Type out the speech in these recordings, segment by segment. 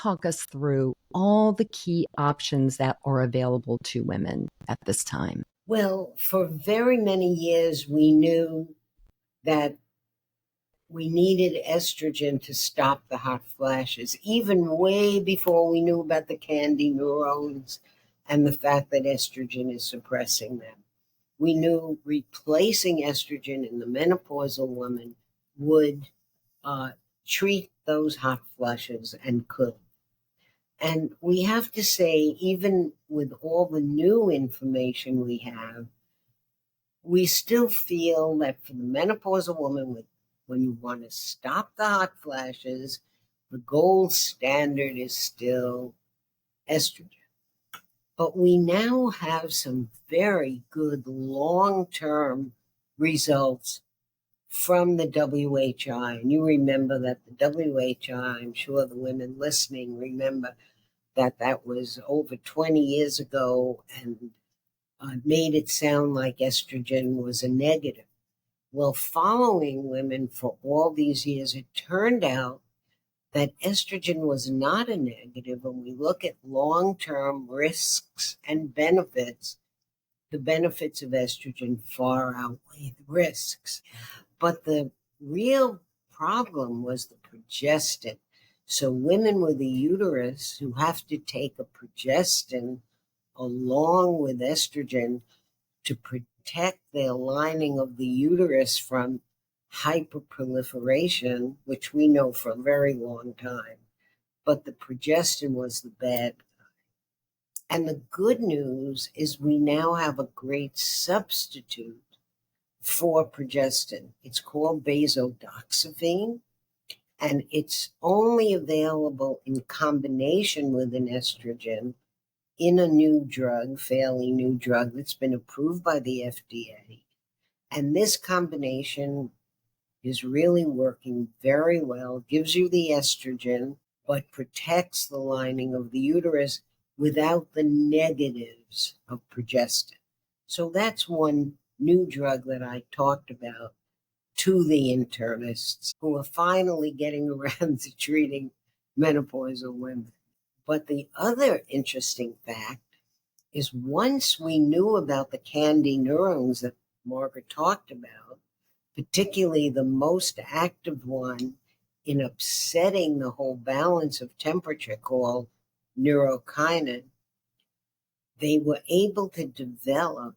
talk us through all the key options that are available to women at this time? Well, for very many years, we knew that we needed estrogen to stop the hot flashes, even way before we knew about the candy neurons and the fact that estrogen is suppressing them. We knew replacing estrogen in the menopausal woman would uh, treat those hot flushes and could. And we have to say, even with all the new information we have, we still feel that for the menopausal woman, when you want to stop the hot flashes, the gold standard is still estrogen. But we now have some very good long-term results from the WHI. And you remember that the WHI, I'm sure the women listening remember that that was over 20 years ago and made it sound like estrogen was a negative. Well, following women for all these years, it turned out that estrogen was not a negative. When we look at long-term risks and benefits, the benefits of estrogen far outweigh the risks. But the real problem was the progestin. So women with a uterus who have to take a progestin along with estrogen to protect the lining of the uterus from hyperproliferation, which we know for a very long time. But the progestin was the bad guy. And the good news is we now have a great substitute for progestin. It's called basodoxifene, and it's only available in combination with an estrogen in a new drug, fairly new drug that's been approved by the FDA. And this combination is really working very well, gives you the estrogen, but protects the lining of the uterus without the negatives of progestin. So that's one new drug that I talked about to the internists who are finally getting around to treating menopausal women. But the other interesting fact is once we knew about the candy neurons that Margaret talked about, particularly the most active one in upsetting the whole balance of temperature called neurokinin, they were able to develop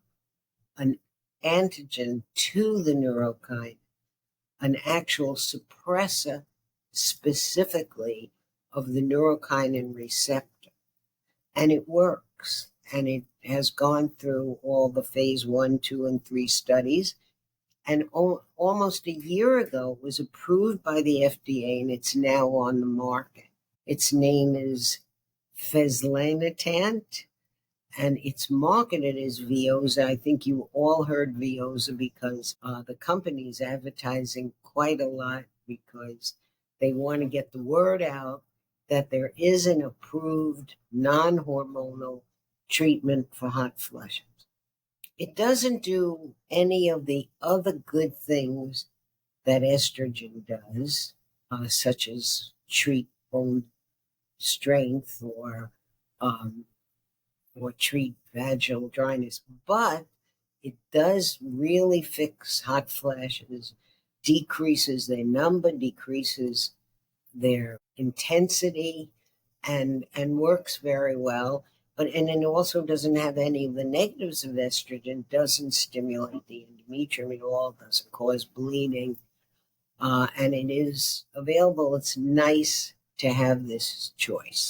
an antigen to the neurokinin, an actual suppressor specifically of the neurokinin receptor. And it works. And it has gone through all the phase 1, 2, and 3 studies. And almost a year ago, it was approved by the FDA, and it's now on the market. Its name is Fezolinetant, and it's marketed as Veoza. I think you all heard Veoza because the company is advertising quite a lot because they want to get the word out that there is an approved non-hormonal treatment for hot flushes. It doesn't do any of the other good things that estrogen does, such as treat bone strength or treat vaginal dryness, but it does really fix hot flashes, decreases their number, decreases their intensity, and works very well. But and it also doesn't have any of the negatives of estrogen, doesn't stimulate the endometrium at all, doesn't cause bleeding, and it is available. It's nice to have this choice.